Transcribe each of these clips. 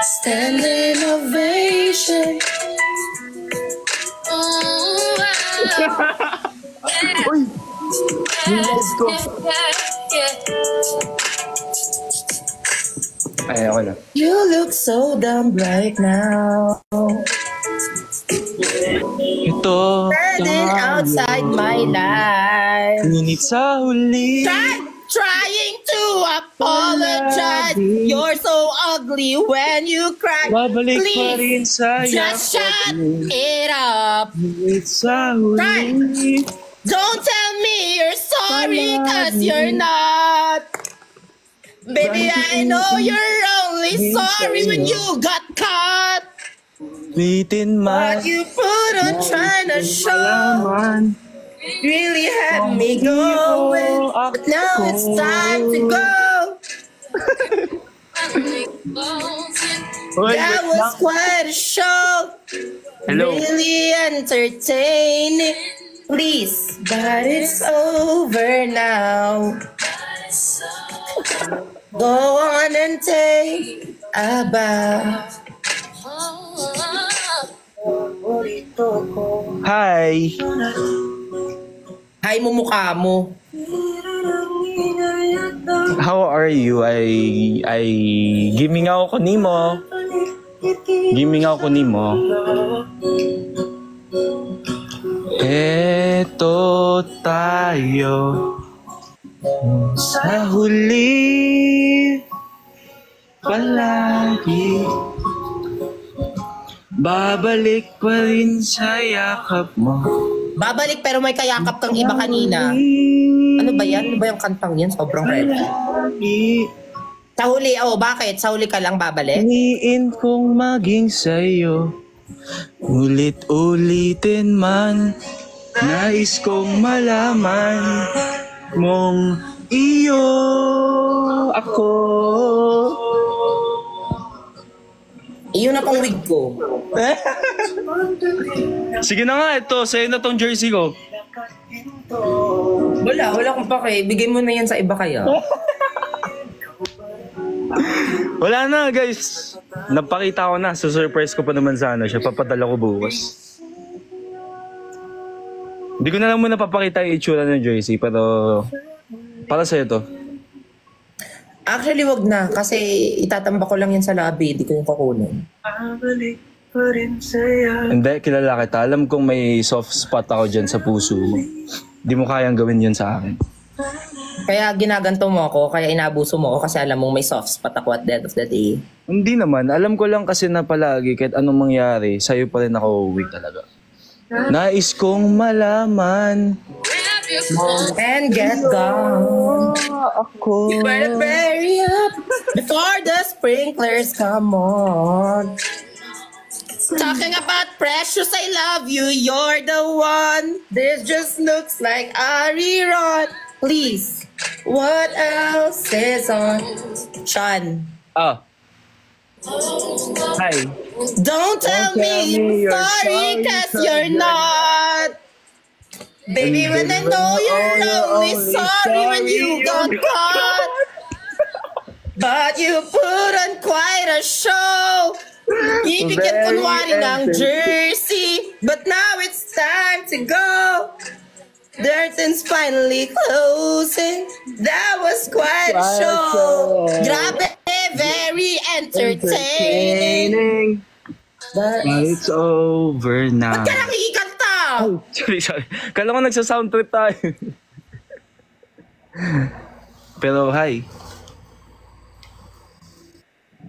Standing ovation. Uy! Nilag ko. Ay, ako lang. You look so dumb right now. Ito. Standing outside my life. Ngunit sa huli. Trying to apologize. You're so ugly when you cry. Babalik pa rin Please, sa just shut it up. Ngunit sa huli. Don't tell me you're sorry, cause you're not. Baby, I know you're only sorry when you got caught. Bitin man. What you put on trying to show really had me going. But now it's time to go. That was quite a show. Hello. Really entertaining. Please, but it's over now. Go on and take a bath. Hi. Hi mo mukha mo. How are you? I giving ako nimo. Giving ako nimo. Eto tayo sa huli palagi. Babalik pa rin sa yakap mo. Babalik pero may kayakap kang iba kanina. Ano ba yan? Ano ba yung kantang yan? Sobrang red. Sa huli, bakit? Sa huli ka lang babalik? Hiniin kong maging sa'yo. Ulit-ulitin man. Nais kong malaman mong iyo ako. Iyon na pang wig ko. Sige na nga, ito. Sa'yo na tong jersey ko. Wala akong pake. Bigay mo na yan sa iba kaya. Wala na, guys. Napakita ko na. Surprise ko pa naman sana siya. Papadala ko bukas. Hindi ko na lang muna papakita yung itsura ng jersey. Pero para sa'yo to. Actually, wag na. Kasi itatamba ko lang yan sa lobby. Hindi ko yung kukunin. Hindi, kilala kita. Alam kong may soft spot ako dyan sa puso mo. Hindi mo kayang gawin yun sa akin. Kaya ginaganto mo ako, kaya inabuso mo ako kasi alam mong may soft spot ako at the end of the day. Hindi naman. Alam ko lang kasi na palagi kahit anong mangyari, sa'yo pa rin ako uwi talaga. Nais kong malaman. And get gone. Ako. You better bury up before the sprinklers come on. Talking about precious, I love you, you're the one. This just looks like a rerun. Please, what else is on? Sean. Ah. Hi. Don't tell me you're sorry, cause you're not. Baby, when I know you're only sorry when you got caught. But you put on quite a show. Ibigyan kunwari ng jersey. But now it's time to go. The curtain's finally closing. That was quite a show. Grabe, very entertaining. But it's over now. Ba't ka nakikikanta? Sorry. Kala ko nagsa-sound trip tayo. Pero hi.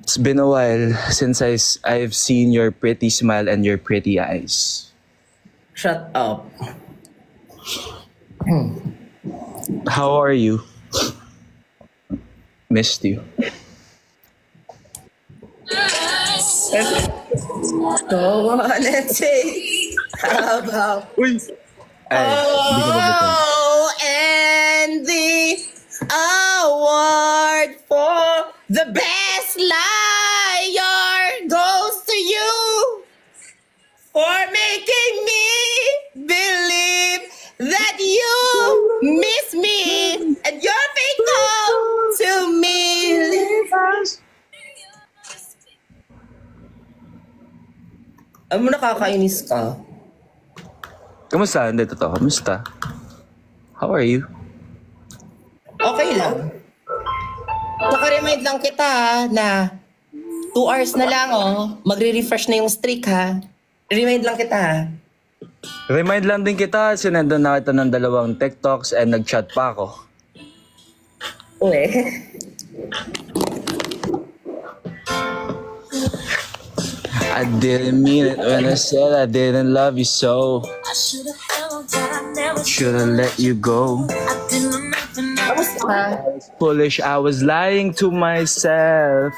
It's been a while since I've seen your pretty smile and your pretty eyes. Shut up. How are you? Missed you. Go on and take. How about? Uy! Ay, hindi ko mabutin. And the award for the best liar goes to you for making me believe that you miss me and you're faithful to me. Alam mo, nakakainis ka. Kamusta? Hindi, totoo. Kamusta? How are you? Okay lang. Naka-remind lang kita na 2 hours na lang, magre-refresh na yung streak, ha? Remind lang kita, ha? Remind lang din kita, sinendan na kita ng 2 TikToks and nag-chat pa ako. Uwe. I didn't mean it when I said I didn't love you so. Should've let you go. Kamusta ka? Foolish, I was lying to myself.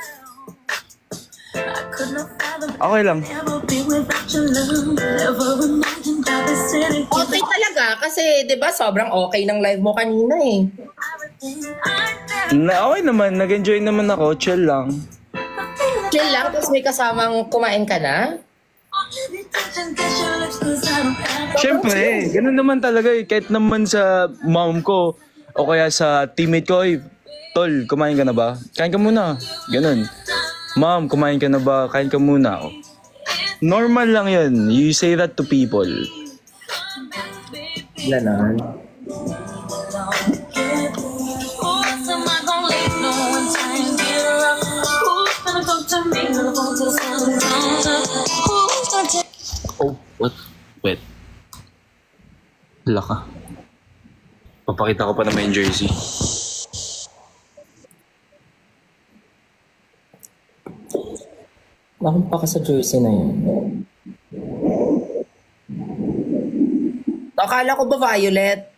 Okay lang. Okay talaga kasi 'di ba sobrang okay ng live mo kanina eh. Okay naman, nag-enjoy naman ako, chill lang. Chill lang tapos may kasamang kumain ka na? Siyempre, ganun naman talaga eh. Kahit naman sa mom ko o kaya sa teammate ko, "Oy, tol, kumain ka na ba? Kain ka muna." Ganun. "Mom, kumain ka na ba? Kain ka muna." Normal lang yun. You say that to people. Ganon. Oh, what? Wait. Laka. Papakita ko pa naman yung jersey. Bakit pa ka sa jersey na yun? Akala ko ba violet?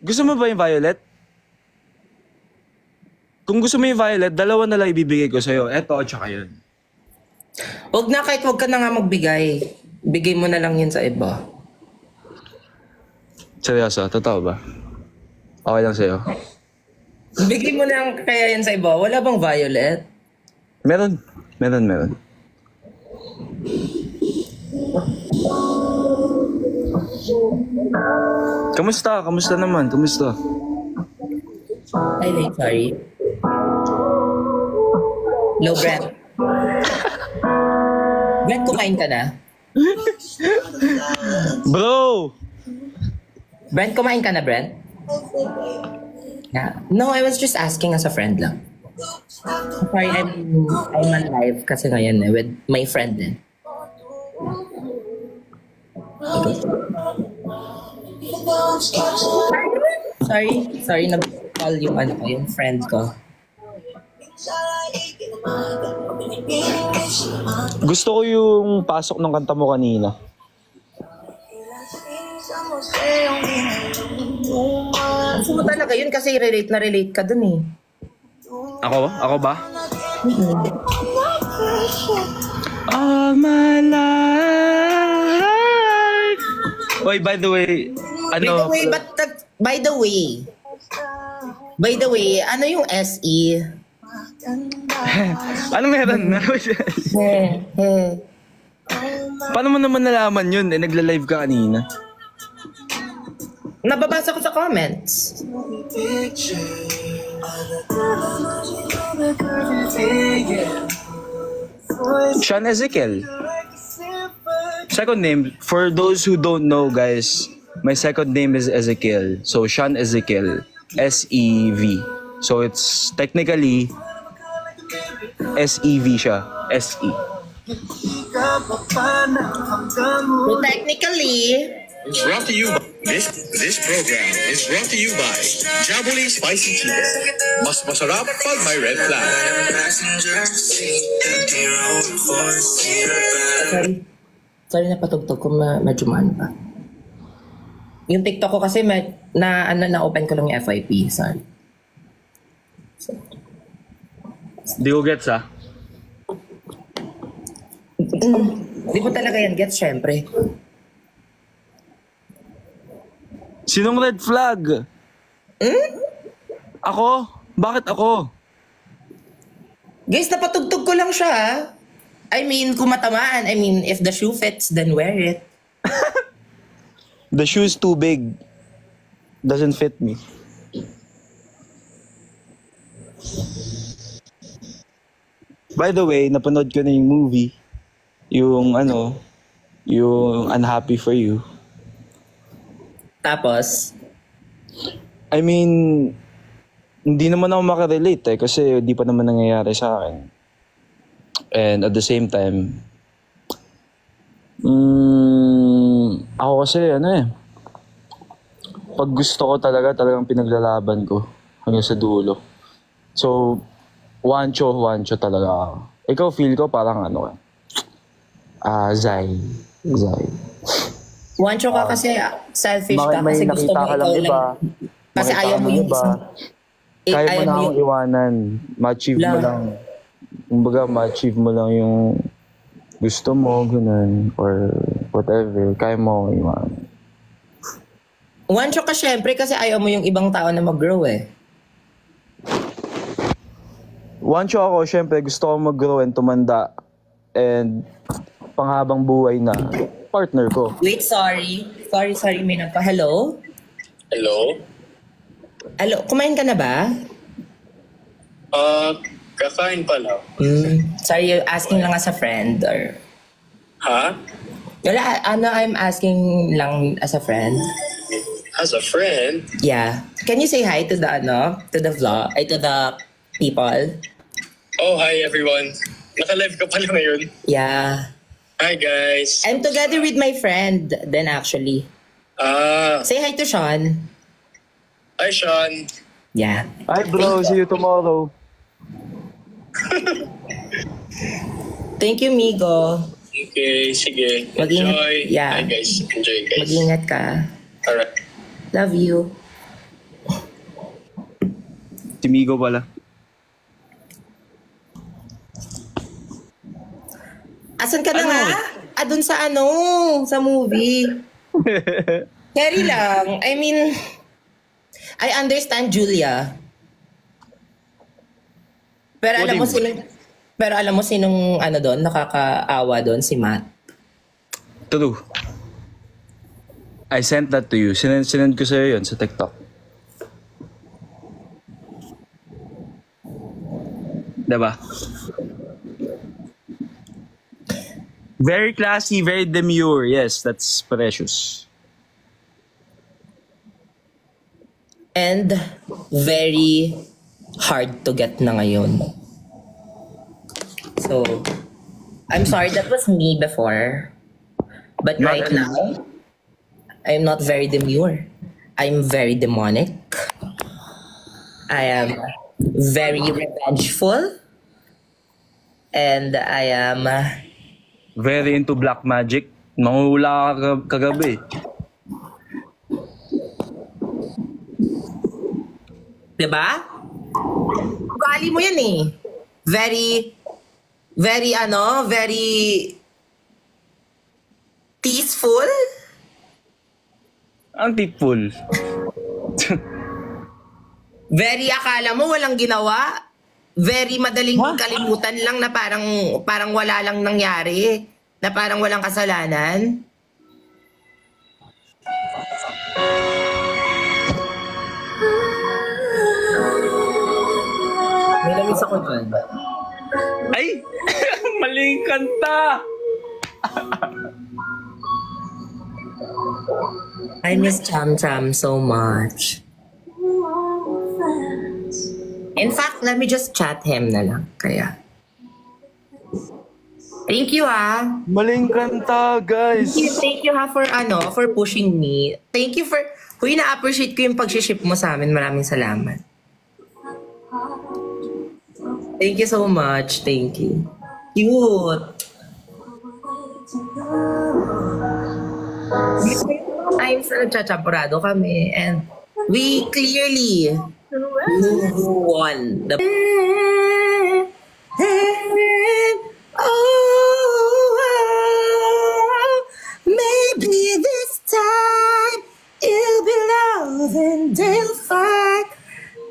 Gusto mo ba yung violet? Kung gusto mo yung violet, 2 na lang ibibigay ko sa'yo. Eto, tsaka yun. Huwag na, kahit huwag ka na nga magbigay. Bigay mo na lang yun sa iba. Seryoso, totoo ba? Okay lang sa'yo. Bigay mo na lang kaya yan sa iba. Wala bang violet? Meron. Kamusta? Kamusta naman? Kamusta? Ay, like, sorry. Low Brent. Brent, kumain ka na? Bro! Brent, kumain ka na, Brent? Yeah. No, I was just asking as a friend lang. Sorry, I'm on live kasi ngayon with my friend din. Okay. Sorry, nag-call yung friend ko. Gusto ko yung pasok ng kanta mo kanina. Gusto mo talaga yun kasi relate ka dun eh. Ako? Ako ba? All my life. Oy, by the way, ano? By the way, ano yung SE? Ano meron? Paano mo naman nalaman yun? Nagla-live ka kanina. Nababasa ko sa comments. Sean Ezekiel. Second name, for those who don't know, guys, my second name is Ezekiel. So, Sean Ezekiel. S-E-V. So, it's technically S-E-V siya. S-E. So, technically, It's brought to you by this program is brought to you by Jabuli Spicy Chicken. Mas masarap pag may red flag. sorry na patugtog ko, medyo maan pa. Yung TikTok ko kasi na-open ko lang yung FYP, sorry. Di ko gets, ha? Di mo talaga yan gets, syempre. Sinong red flag? Ako? Bakit ako? Guys, napatugtog ko lang siya, ha? I mean, kung matamaan, if the shoe fits, then wear it. The shoe's too big. Doesn't fit me. By the way, napanood ko na yung movie. yung ano, yung unhappy for you. Tapos, I mean, hindi naman ako makarelate kasi di pa naman nangyayari sa akin. And at the same time, ako kasi pag gusto ko talagang pinaglalaban ko hanggang sa dulo. So, wancho talaga ako. Ikaw feel ko parang Zai. wancho ka kasi selfish ka May kasi gusto nakita mo ka ikaw lang lang. iba. Kasi Makita ayaw ka mo ng yung iba. isang... Kaya mo ayaw na mo akong iwanan. Ma-achieve mo Lang. lang. Kumbaga, ma-achieve mo lang yung gusto mo, ganun. Or whatever. Kaya mo akong iwanan. Wancho ka syempre kasi ayaw mo yung ibang tao na mag-grow eh. Wancho ako, syempre, gusto ko mag-grow and tumanda. And panghabang buhay na partner ko. Wait, sorry. Sorry, may nagpa. Hello? Hello? Hello, kumain ka na ba? Kakain pa lang. Sorry, asking lang as a friend or... Ha? Wala, I'm asking lang as a friend. As a friend? Yeah. Can you say hi to the vlog, to the people? Oh, hi everyone. Naka-live ka pala ngayon. Yeah. Hi guys. I'm together with my friend then actually. Say hi to Sean. Hi Sean. Yeah. Hi bro, see you tomorrow. Thank you, Migo. Okay, sige. Mag-ingat. Enjoy. Yeah. Hi guys. Enjoy guys. Mag-ingat ka. Alright. Love you. Timigo pala. Asan ka na nga? Dun sa sa movie. Carry lang. I mean, I understand Julia. Pero alam mo sinong doon, nakakaawa doon, si Matt. True. I sent that to you. Sinend ko sa'yo yun sa TikTok. Diba? Very classy, very demure. Yes, that's precious. And very hard to get na ngayon. So, I'm sorry, that was me before. But Not right now, I'm not very demure. I'm very demonic. I am very revengeful. And I am... Very into black magic. Nanguhula ka kagabi. Diba? Ugali mo yan eh. Very peaceful. Ang tipful. Very akala mo walang ginawa. Very madaling kalimutan lang na parang wala lang nangyari. Na parang walang kasalanan. May namiss ako dyan. Ay! Maling kanta! I miss Cham Cham so much. In fact, let me just chat him na lang. Kaya. Thank you, Maling kanta, guys! Thank you, for pushing me. Thank you for... Huy, na-appreciate ko yung pag-ship mo sa amin. Maraming salamat. Thank you so much. Thank you. Cute. Times na nagchachampurado kami and we clearly won the... Maybe this time it'll be love and they'll fight.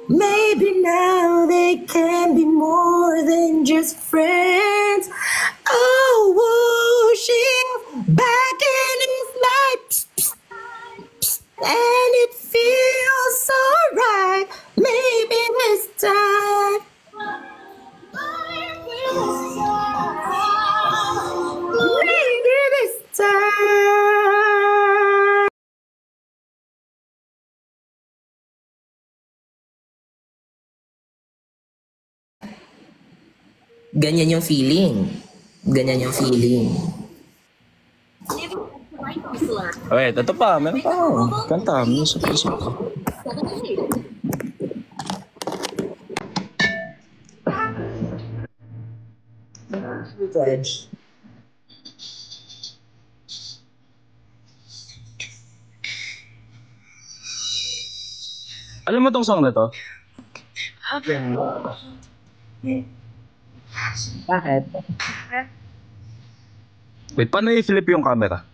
Maybe now they can be more than just friends. Oh, whoa, she's back in his life. And it feels so right. Maybe this time Ganyan yung feeling. Ganyan yung feeling. Wait, ito pa. Meron pa ako. Kanta. Music. Alam mo tong song na to? Bakit? Wait, paano i-flip yung camera?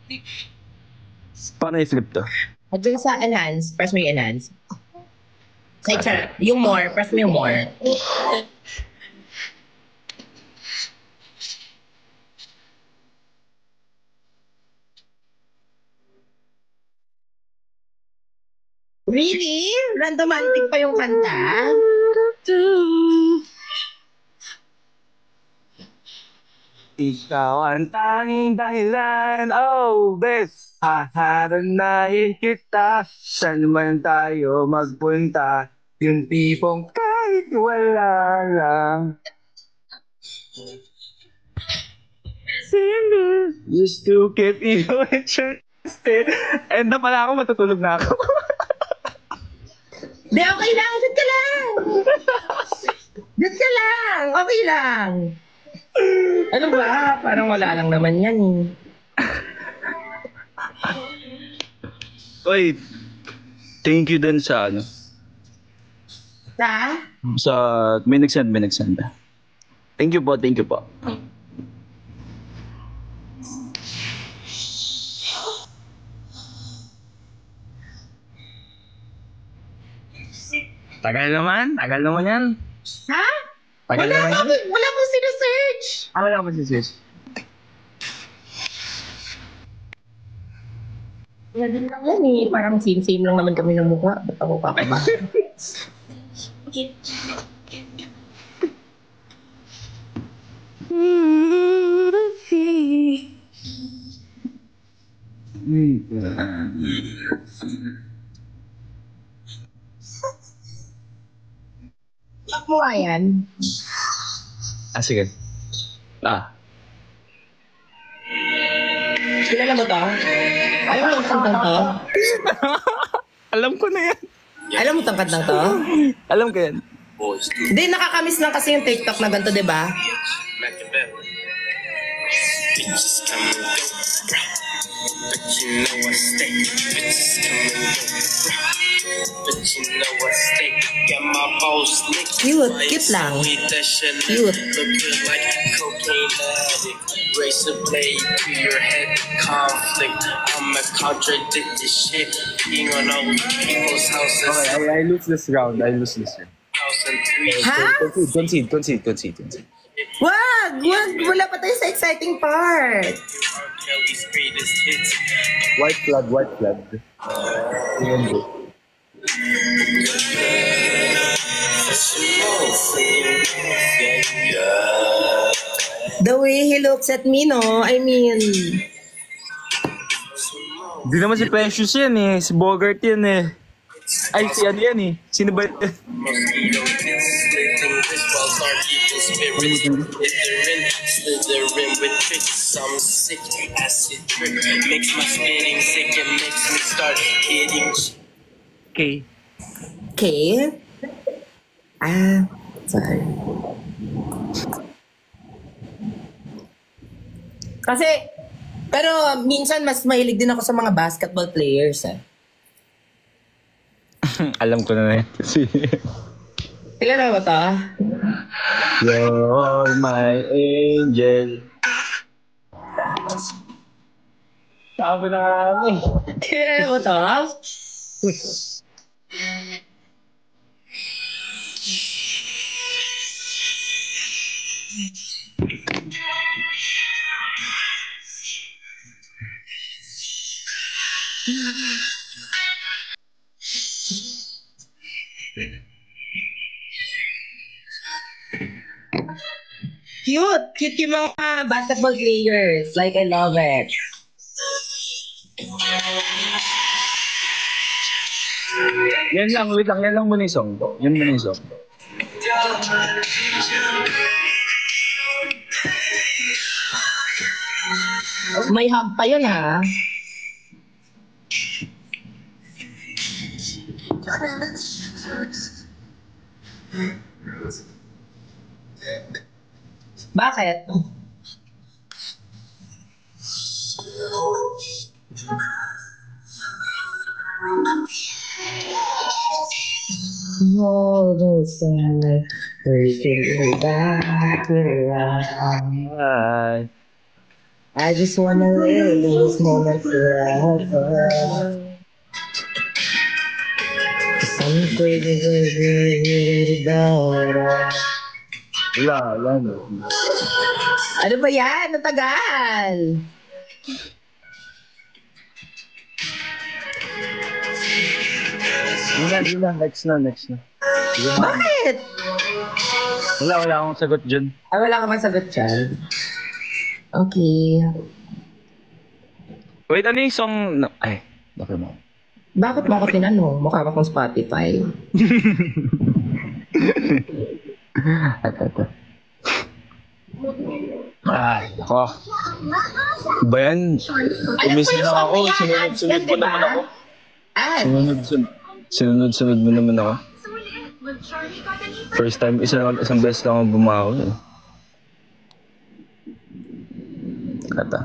Paano i-flip to? At dun sa enhance, press mo yung enhance. Yung more, press mo yung more. Really? Randomantic pa yung kanta? Ikaw ang tanging dahilan, oh, bes. Haharanahin kita, saan man tayo magpunta. Yung tipong kahit wala lang. Single, used to keep you interested. And na pala ako, matutulog na ako. Di, okay lang. Dyan ka lang. Dyan ka lang. Okay lang. Ano ba? Parang wala lang naman yan. Oy, thank you din sa ano. Sa? May nagsend. Thank you po. Tagal naman yan. Ha? Tagal naman yan. Wala mo sinesearch. Wala ko si Wala din lang yan eh. Parang same-same lang naman kami ng mukha. Ba't ako pa ba? Bakit mo nga yan? Sige. Kilala mo to? Alam mo itong kantang to? Alam ko na yan. Alam mo itong kantang to? Alam ko yan. Hindi, nakakamiss lang kasi yung TikTok na ganito, di ba? Bitches come and go, but you know I stay. Bitches come and go, but you know I stay. Got my balls licked. Cute lang. Cute. Looking like cocaine addict. Razor blade to your head, conflict. I'm a contradicted shit. Being on all people's houses. Okay, I lose this round. House and three. Ha? Concede. Wag! Wala pa tayo sa exciting part. Kelly's greatest hits. White flag. Ayan po. The way he looks at me, no? I mean... Di naman si Precious yan eh. Si Bogart yan eh. Ay, si ano yan eh. Sino ba yan? Mosquito hits, slitting wrist while dark evil spirits slithering with tricks. I'm sick, acid drip makes my spitting sick. It makes me start hitting. Okay. Okay? Sorry. Kasi, pero minsan mas mahilig din ako sa mga basketball players eh. Alam ko na yan. Kailan ba ito? You're my angel. Sabi na kami. Kailan ba ito? Cute yung mga basketball players. Like, I love it. Yan lang muna yung song. Yan muna yung song. May hug pa yun, ha? Bakit? All the time, everything back around. Bye. I just wanna live this moment forever. Some crazy about Wala na. Ano ba yan? Ang tagal! Yun na. Next na. Bakit? Wala akong sagot dyan. Ay, wala ka bang sagot dyan? Okay. Wait, ano yung song? Ay, bakit mo? Bakit mo ako tinanong? Mukha ka kong Spotify. Ito. Ay, ako. Ba yan? Umisin lang ako. Sinunod-sunod mo naman ako. Ah, Sinunod-sunod mo naman ako. First time, isang beses lang ako bumawi. Ito.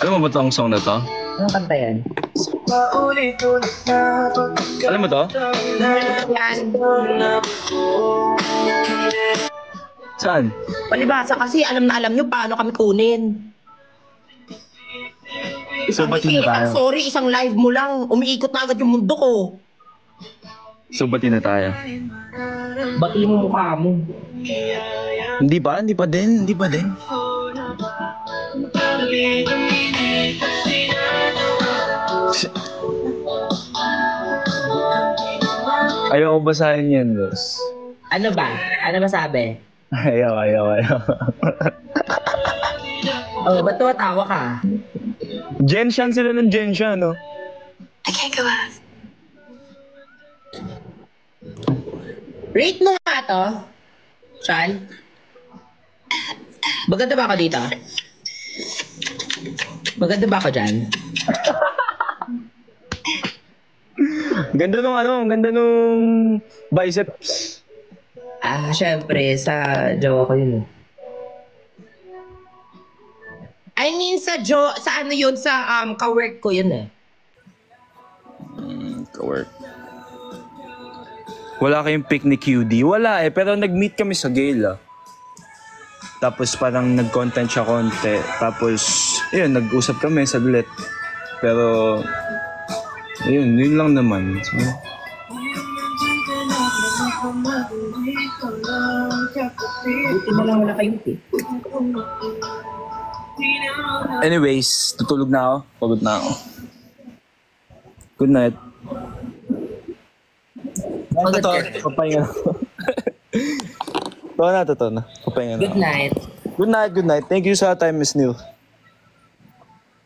Alam mo ba ito ang song na to? anong kanta yan? Alam mo to? Yan. Saan? Palibasa kasi alam na alam nyo paano kami kunin. So, ba't hindi tayo? Sorry, isang live mo lang. Umiikot na agad yung mundo ko. So, ba't hindi na tayo? Bati mo mukha mo. Hindi pa din. Ayaw ko basahin yan, boss. Ano ba? Ano ba sabi? Ayaw. Oh, ba't tumatawa ka? Genshan sila ng Genshan, no? Rate mo nga to. Chan? Maganda ba ako dito? Maganda ba ako dyan? Ganda nung biceps. Ah, syempre, sa jowa ko yun. I mean, sa ano yun, sa ka-work ko yun eh. Ka-work. Wala kayong pick ni QD? Wala eh, pero nag-meet kami sa Gale. Tapos parang nag-content siya konti. Tapos, yun, nag-usap kami saglit. Pero, yun lang naman. So, buti na lang wala kayong tip. anyways, tutulog na ako. Pagod na ako. Good night. Papahinga na ako. Totoo na. Papahinga na Good ako. night. Good night. Thank you sa time, Miss Neil.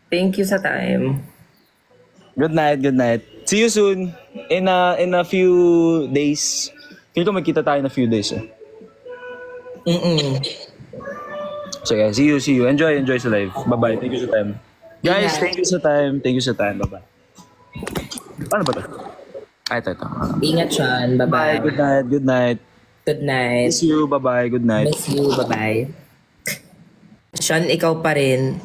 Thank you sa time. Good night. See you soon. In a few days. Feel ko magkita tayo in a few days. So yeah, see you. Enjoy sa live. Bye-bye. Thank you sa time. Guys, thank you sa time. Bye-bye. Paano ba ito? Ito. Ingat, Sean. Bye-bye. Good night. Good night. Miss you. Bye-bye. Good night. Miss you. Bye-bye. Sean, ikaw pa rin.